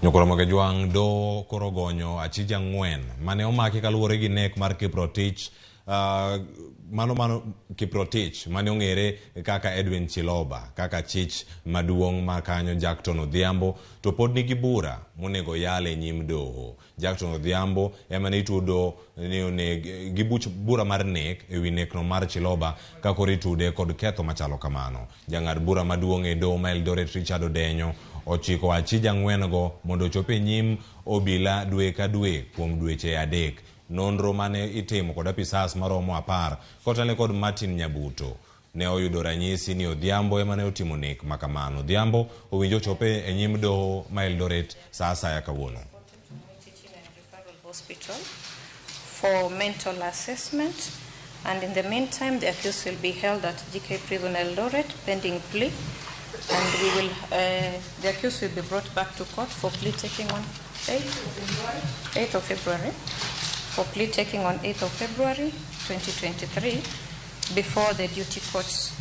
Nyokoromo Juang do korogonyo achija ng'wen mane omaki kaluwore gi nek mar Kiprotich mano Kiprotich mane ong'ere kaka Edwin Chiloba kaka chich maduong' ma kanyo Jackton Odhiambo to pod nigi bura monego yale nyim doho. Jackton Odhiambo ema ne itudo gi bura mar nek ewi nekno mar Chiloba kako itude kod ketho machalo kamano. Jang'ad bura maduong' e doho ma Eldoret Richard Odenyo ochiko achija ng'wen go mondo chope nyim obila dwe ka dwe kuom dweche 3. Nonro mane itimo kod apisas maromo 10 kotane kod Martin Nyabuto ne oyudo ranyisi ni Odhiambo ema ne otimo nek makamano. Odhiambo owinjo chope e nyim doho ma Eldoret saa asaya kawuono. Hospital for mental assessment, and in the meantime the accused will be held at GK Prison Eldoret pending plea, and the accused will be brought back to court for plea taking on 8th of February. For plea taking on 8th of February 2023 before the duty courts.